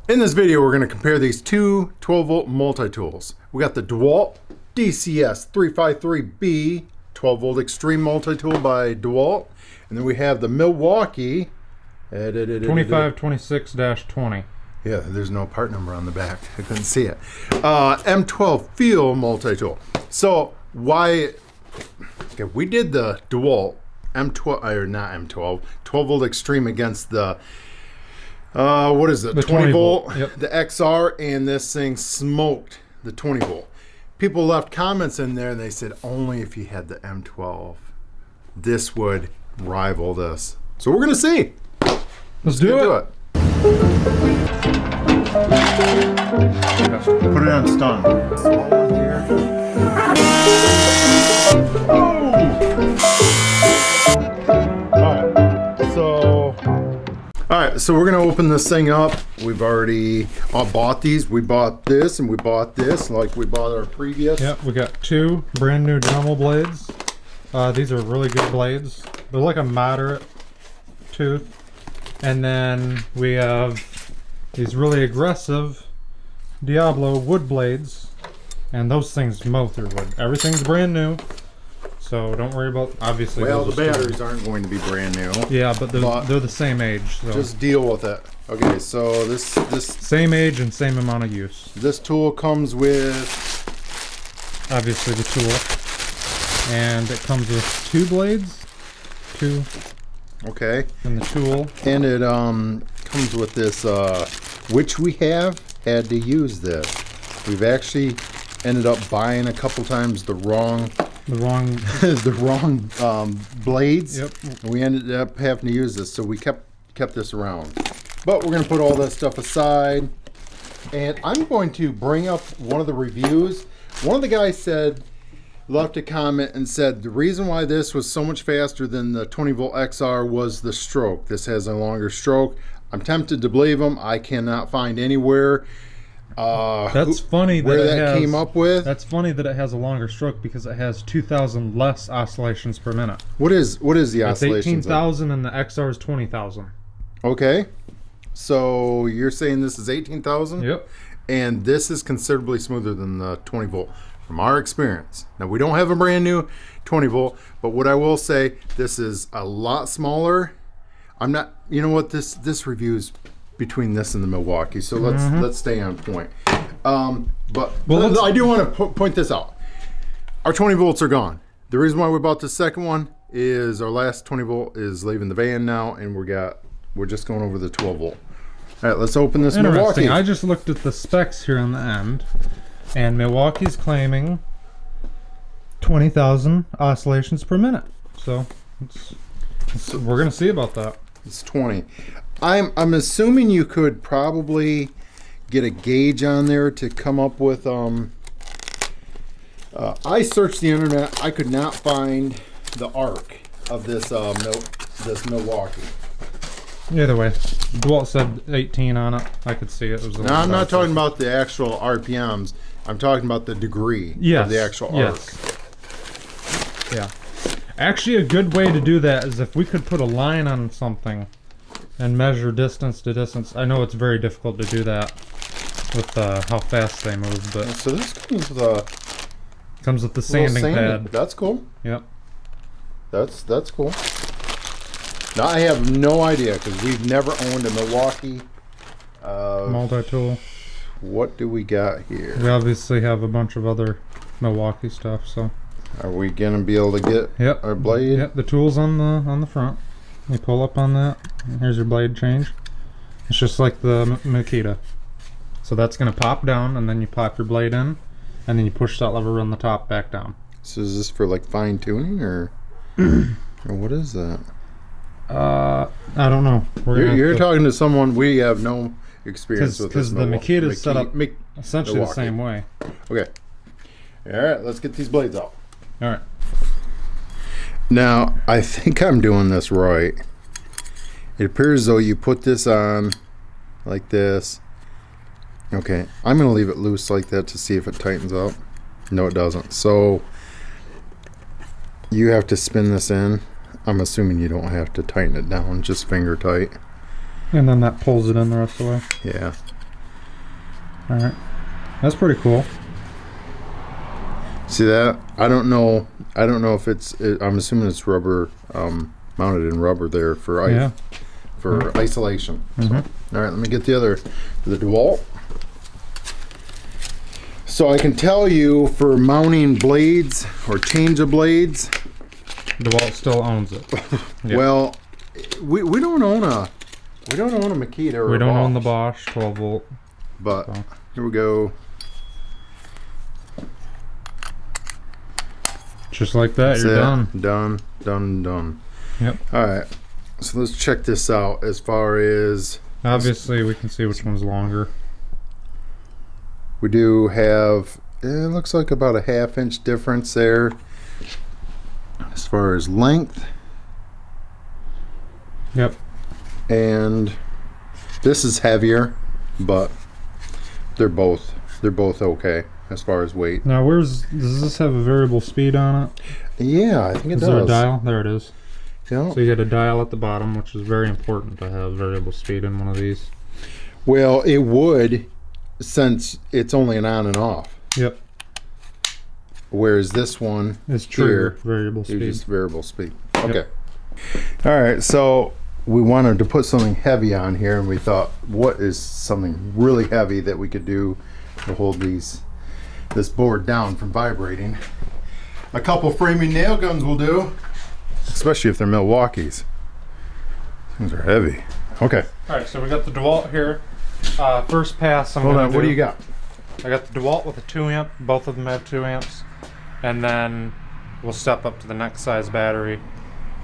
In this video, we're going to compare these two 12-volt multi-tools. We got the DeWALT DCS 353B 12-volt extreme multi-tool by DeWALT, and then we have the Milwaukee 2526-20. Yeah, there's no part number on the back. I couldn't see it. M12 Fuel multi-tool. So why? Okay, we did the DeWALT M12 or not M12 12-volt extreme against the. What is it? The 20 volt, Yep. the XR, and this thing smoked the 20 volt. People left comments in there and they said only if you had the M12, this would rival this. So we're gonna see. Let's do it. Put it on stun. Alright, so we're going to open this thing up. We've already bought these. We bought this and we bought this like we bought our previous. Yep, we got two brand new Dremel blades. These are really good blades. They're like a moderate tooth. And then we have these really aggressive Diablo wood blades. And those things mow through wood. Everything's brand new. So don't worry about, obviously. Well, the batteries aren't going to be brand new. Yeah, but they're the same age. So. Just deal with it. Okay, so this same age and same amount of use. This tool comes with obviously the tool, and it comes with two blades, two. Okay. And the tool. And it comes with this, which we have had to use this. We've actually ended up buying a couple times the wrong blades. Yep. We ended up having to use this, so we kept this around. But we're going to put all that stuff aside, and I'm going to bring up one of the reviews. One of the guys left a comment and said the reason why this was so much faster than the 20 volt XR was the stroke. This has a longer stroke. I'm tempted to believe him. I cannot find anywhere that's funny where that came up with. That's funny that it has a longer stroke because it has 2,000 less oscillations per minute. What is the oscillations? It's 18,000 and the XR is 20,000. Okay, so you're saying this is 18,000? Yep. And this is considerably smoother than the 20 volt from our experience. Now we don't have a brand new 20 volt, but what I will say, this is a lot smaller. I'm not. You know what? This review is between this and the Milwaukee, so let's stay on point. But I do want to point this out. Our 20 volts are gone. The reason why we bought the second one is our last 20 volt is leaving the van now, and we're just going over the 12 volt. All right, let's open this Milwaukee. I just looked at the specs here on the end, and Milwaukee's claiming 20,000 oscillations per minute. So we're gonna see about that. It's 20. I'm assuming you could probably get a gauge on there to come up with I searched the internet. I could not find the arc of this Milwaukee. Either way, DeWALT said 18 on it. I could see it. No, I'm not talking about the actual RPMs. I'm talking about the degree of the actual arc. Yeah. Actually, a good way to do that is if we could put a line on something and measure distance to distance. I know it's very difficult to do that with how fast they move, but so this comes with the sanding pad. That's cool. Yep. That's cool. Now I have no idea because we've never owned a Milwaukee multi-tool. What do we got here? We obviously have a bunch of other Milwaukee stuff. So are we gonna be able to get our blade? Yep. The tool's on the front. You pull up on that. And here's your blade change. It's just like the Makita. So that's going to pop down, and then you pop your blade in, and then you push that lever on the top back down. So is this for like fine tuning or what is that? I don't know. You're talking to someone we have no experience with. Because the Makita is set up essentially the same way. Okay. All right, let's get these blades out. All right. Now, I think I'm doing this right. It appears as though you put this on like this. Okay, I'm going to leave it loose like that to see if it tightens up. No, it doesn't. So, you have to spin this in. I'm assuming you don't have to tighten it down, just finger tight. And then that pulls it in the rest of the way. Yeah. All right, that's pretty cool. See that? I don't know if I'm assuming it's rubber, mounted in rubber there for isolation. So, all right, let me get the DeWALT. So I can tell you for mounting blades or change of blades, DeWALT still owns it. Yep. Well, we don't own a Makita or we don't Bosch, own the Bosch 12 volt. But so. Here we go. Just like that, That's you're it. done. Done. Yep. All right. So let's check this out as far as... Obviously, we can see which one's longer. We do have, it looks like about a 1/2 inch difference there as far as length. Yep. And this is heavier, but they're both okay as far as weight. Now, does this have a variable speed on it? Yeah, I think it does. Is there a dial? There it is. Yeah. So you get a dial at the bottom, which is very important to have variable speed in one of these. Well, it would, since it's only an on and off. Yep. Whereas this one is true here, variable speed. Just variable speed. Okay. Yep. All right. So we wanted to put something heavy on here, and we thought, what is something really heavy that we could do to hold this board down from vibrating? A couple framing nail guns will do, especially if they're Milwaukee's. Things are heavy. Okay. All right. So we got the DeWALT here. First pass. Hold on. What do you got? I got the DeWALT with a 2 amp. Both of them have 2 amps. And then we'll step up to the next size battery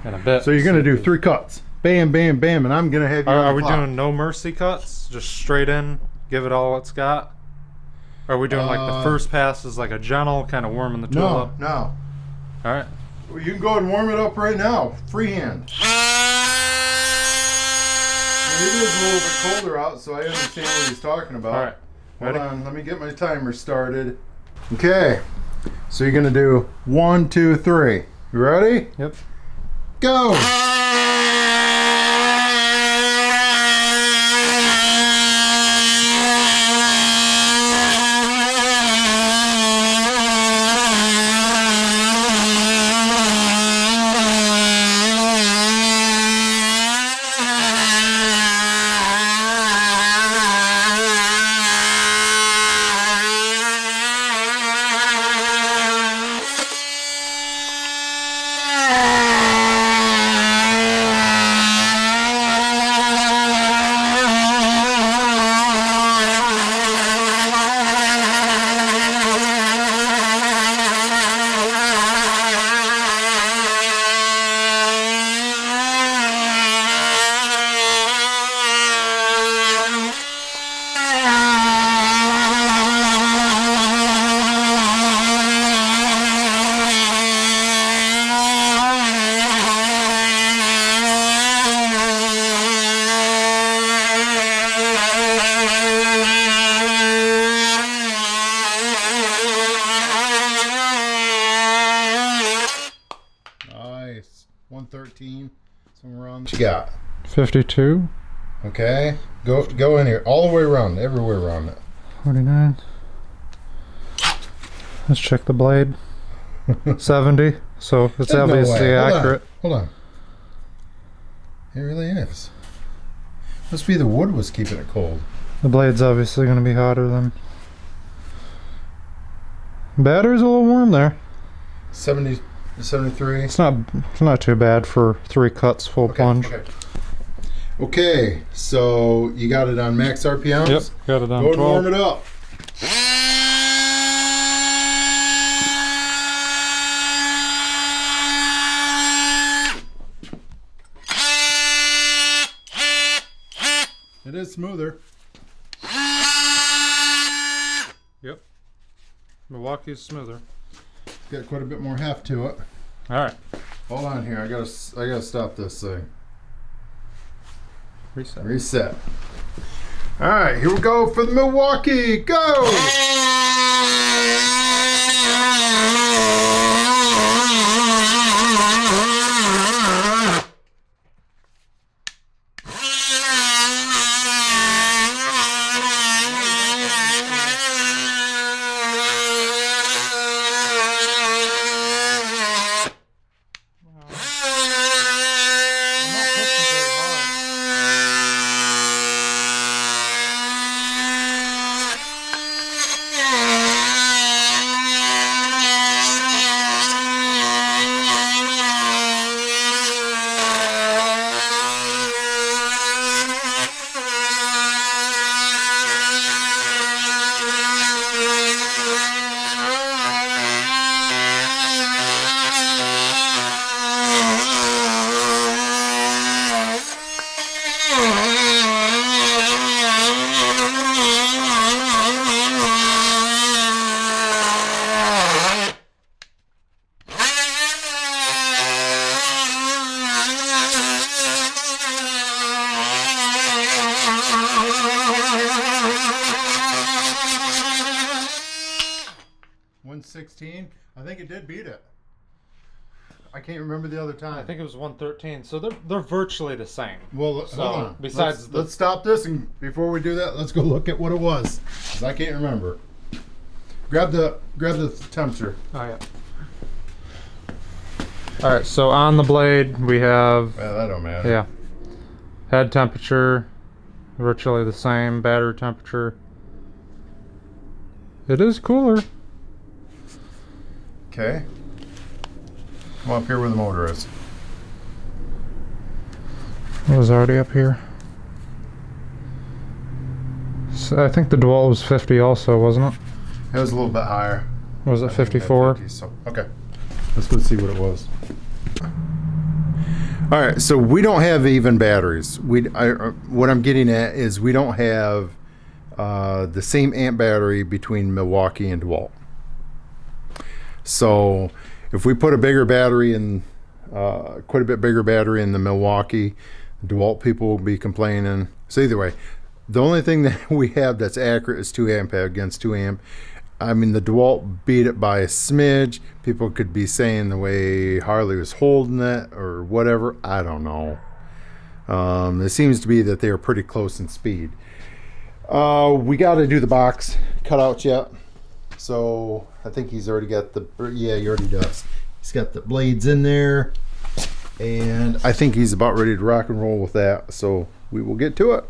in a bit. So you're going to do 3 cuts. Bam, bam, bam. And I'm going to have you Are we doing no mercy cuts? Just straight in? Give it all it's got? Or are we doing like the first pass is like a gentle kind of warming the tool up? No. All right. Well, you can go ahead and warm it up right now. Freehand. It is a little bit colder out, so I understand what he's talking about. All right. Ready? Hold on, let me get my timer started. Okay, so you're gonna do 1, 2, 3. You ready? Yep. Go! Nice. 113. Somewhere around. What you got? 52. Okay. Go in here. All the way around. Everywhere around it. 49. Let's check the blade. 70. So it's There's obviously no way. accurate. Hold on. It really is. Must be the wood was keeping it cold. The blade's obviously going to be hotter than. Battery's a little warm there. 70, 73. It's not too bad for 3 cuts full plunge. Okay, so you got it on max RPMs? Yep, got it on Go 12. and warm it up. It is smoother. Yep. Milwaukee's smoother. Got quite a bit more heft to it. All right. Hold on here. I gotta stop this thing. Reset. All right, here we go for the Milwaukee. Go! 116. I think it did beat it. I can't remember the other time. I think it was 113. So they're virtually the same. Well, So, hold on. besides Let's stop this, and before we do that, let's go look at what it was, because I can't remember. Grab the temperature. Oh yeah. All right. So on the blade we have Well, that don't matter. yeah, head temperature, virtually the same. Battery temperature. It is cooler. Okay. Come up here where the motor is. It was already up here. So I think the DeWALT was 50 also, wasn't it? It was a little bit higher. Was it 54? 50, so, okay. Let's go see what it was. All right, so we don't have even batteries. What I'm getting at is we don't have the same amp battery between Milwaukee and DeWALT. So if we put a bigger battery in, quite a bit bigger battery in the Milwaukee, DeWALT people will be complaining. So either way, the only thing that we have that's accurate is 2 amp against 2 amp. I mean, the DeWALT beat it by a smidge. People could be saying the way Harley was holding it or whatever. I don't know. It seems to be that they are pretty close in speed. We got to do the box cutouts yet. So I think he's already got the, yeah, he already does. He's got the blades in there. And I think he's about ready to rock and roll with that. So we will get to it.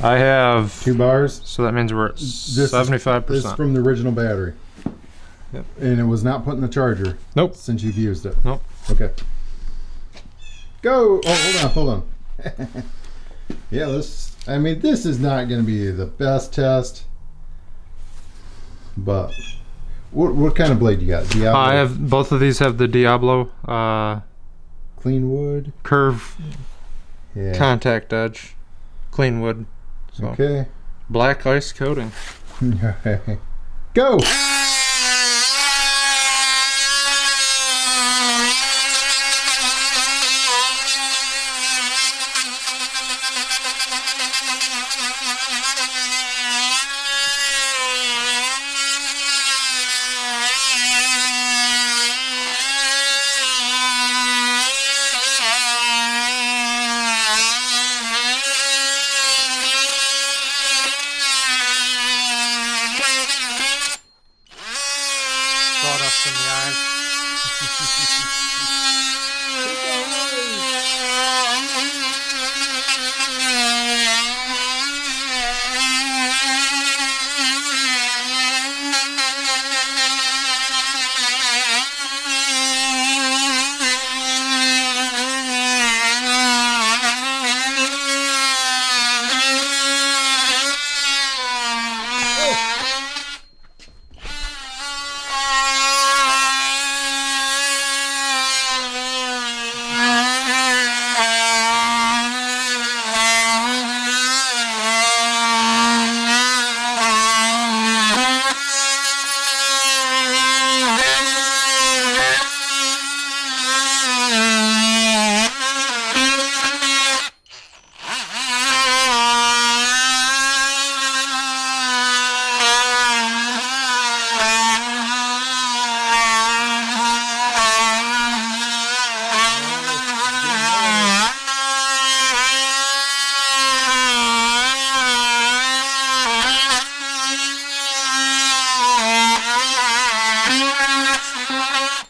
I have 2 bars. So that means we're at 75%. This is from the original battery. Yep. And it was not put in the charger. Nope. Since you've used it. Nope. Okay. Go. Oh, hold on. Yeah, this is not going to be the best test. But what kind of blade you got? Diablo? I have both of these have the Diablo clean wood curve contact edge, clean wood. So okay. black ice coating. Go. Sawdust in the eyes.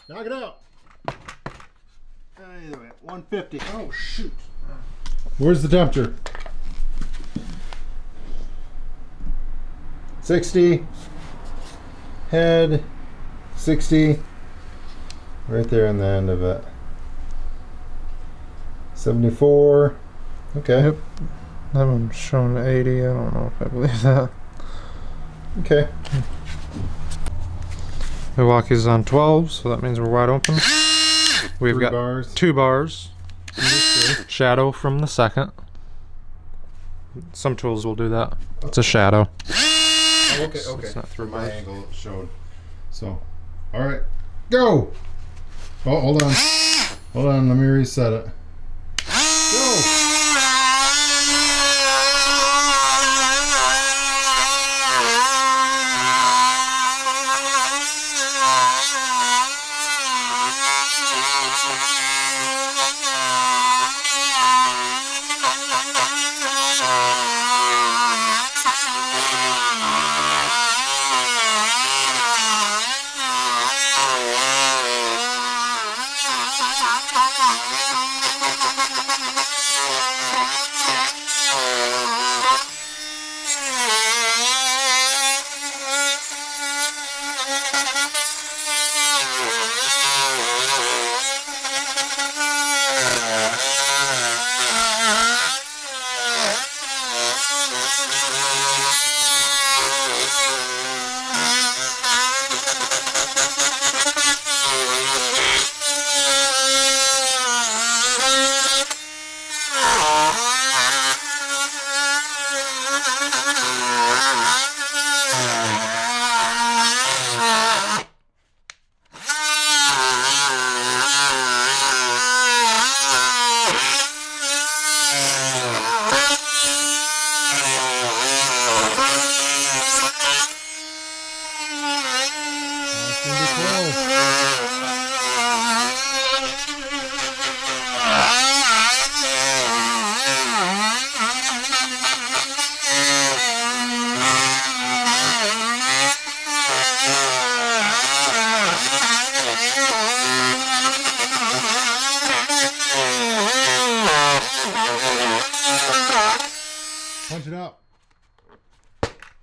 Knock it out. Anyway, 150. Oh, shoot. Where's the temperature? 60. Head. 60. Right there on the end of it. 74. Okay. Yep. That one's showing 80. I don't know if I believe that. Okay. Milwaukee's on 12, so that means we're wide open. We've 3 got bars. 2 bars. Shadow from the second. Some tools will do that. It's a shadow. Oh, okay, okay. It's not 3 My bars. angle showed. So, all right, go. Oh, hold on. Hold on, let me reset it. Go.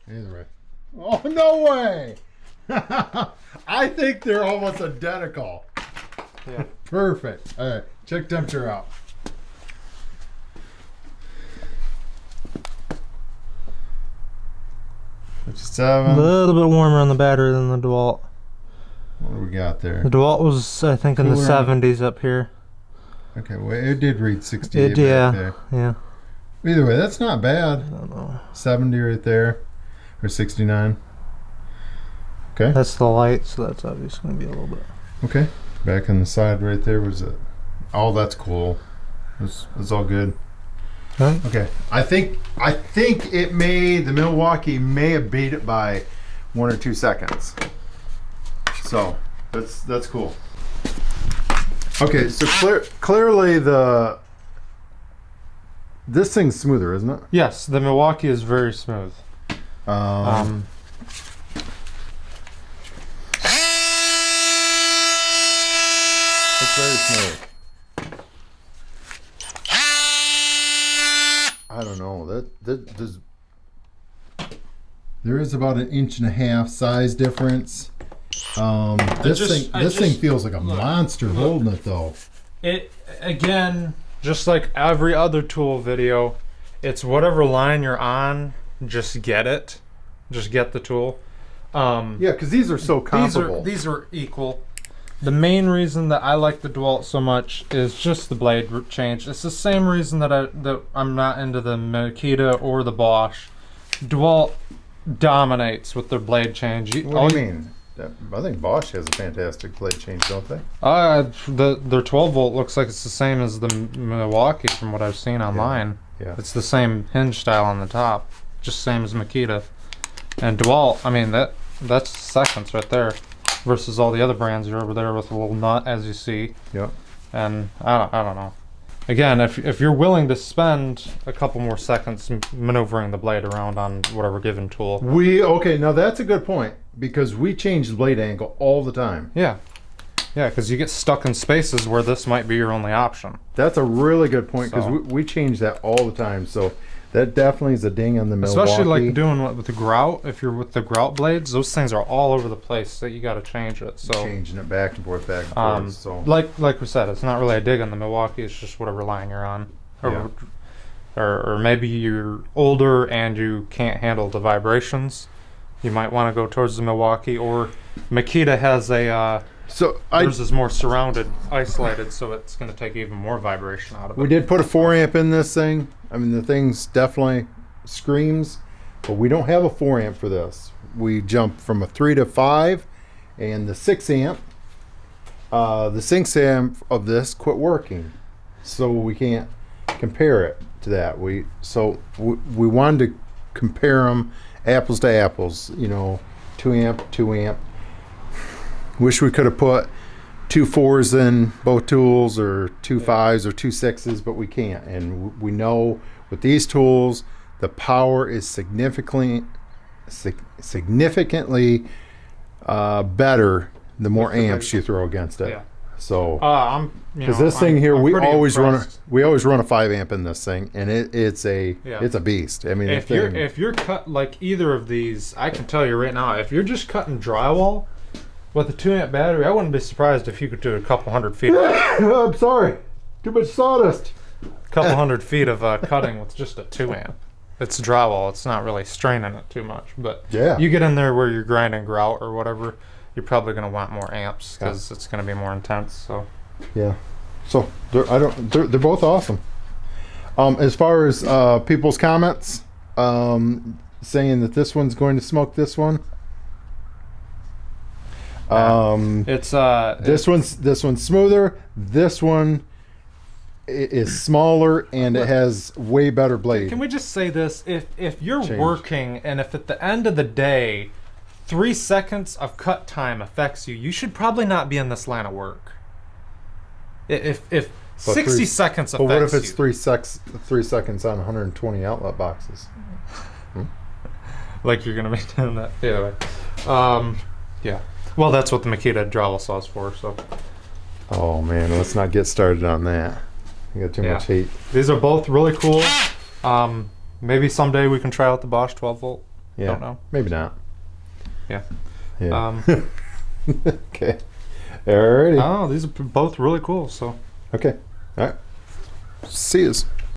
Either way. Oh, no way! I think they're almost identical. Yeah. Perfect. All right, check temperature out. A 57. little bit warmer on the battery than the DeWALT. What do we got there? The DeWALT was, I think, in the 70s up here. Okay, well, it did read 68 back there. Yeah. Either way, that's not bad. I don't know. 70 right there, or 69. Okay. That's the light, so that's obviously going to be a little bit. Okay. Back on the side right there was it. Oh, that's cool. It's all good. Right. Okay. I think the Milwaukee may have beat it by 1 or 2 seconds. So that's cool. Okay, so clearly this thing's smoother, isn't it? Yes, the Milwaukee is very smooth. It's very smooth. I don't know. There is about 1.5 inch size difference. This thing feels like a monster holding it though. It again, just like every other tool video, it's whatever line you're on, just get it. Just get the tool. Yeah, because these are so comparable. These are equal. The main reason that I like the DeWALT so much is just the blade change. It's the same reason that I'm not into the Makita or the Bosch. DeWALT dominates with their blade change. What do you mean? I think Bosch has a fantastic blade change, don't they? Their 12 volt looks like it's the same as the Milwaukee from what I've seen online. Yeah. It's the same hinge style on the top, just same as Makita. And DeWALT, I mean that's seconds right there, versus all the other brands you're over there with a little nut, as you see. Yep. And I don't know. Again, if you're willing to spend a couple more seconds maneuvering the blade around on whatever given tool. Okay, now that's a good point because we change the blade angle all the time. Yeah, because you get stuck in spaces where this might be your only option. That's a really good point because we change that all the time. So that definitely is a ding on the Milwaukee. Especially like doing what with the grout. If you're with the grout blades, those things are all over the place. So you got to change it. So changing it back and forth, back and forth. So like we said, it's not really a dig on the Milwaukee. It's just whatever line you're on, or maybe you're older and you can't handle the vibrations. You might want to go towards the Milwaukee, or Makita has a. Yours is more surrounded, isolated, so it's going to take even more vibration out of it. We did put a 4 amp in this thing. I mean, the thing's definitely screams, but we don't have a 4 amp for this. We jumped from a 3 to 5, and the 6 amp, the 6 amp of this quit working, so we can't compare it to that. We wanted to compare them apples to apples. 2 amp, 2 amp. Wish we could have put 2 4s in both tools, or 2 5s, or 2 6s, but we can't. And we know with these tools, the power is significantly better the more amps you throw against it. Yeah. So, because this thing here, we always impressed. run a 5 amp in this thing, and it's a beast. I mean, if you're cut like either of these, I can tell you right now, if you're just cutting drywall with a 2 amp battery, I wouldn't be surprised if you could do a couple hundred feet. I'm sorry, too much sawdust. A couple hundred feet of cutting with just a 2 amp. It's drywall. It's not really straining it too much, but you get in there where you're grinding grout or whatever, you're probably going to want more amps because it's going to be more intense. So so they're both awesome. As far as people's comments saying that this one's going to smoke this one, this one's smoother. This one is smaller and it has way better blade. Can we just say this? If you're working and if at the end of the day 3 seconds of cut time affects you, you should probably not be in this line of work. If 60 seconds affects you. But what if it's 3 seconds on 120 outlet boxes? Like you're gonna be doing that. Anyway. Yeah. Well, that's what the Makita drywall saw is for. So. Oh man, let's not get started on that. You got too much heat. These are both really cool. Maybe someday we can try out the Bosch 12 volt. Yeah. Don't know. Maybe not. Yeah. Yeah. Okay. Alrighty. Oh, these are both really cool. So. Okay. All right. See yous.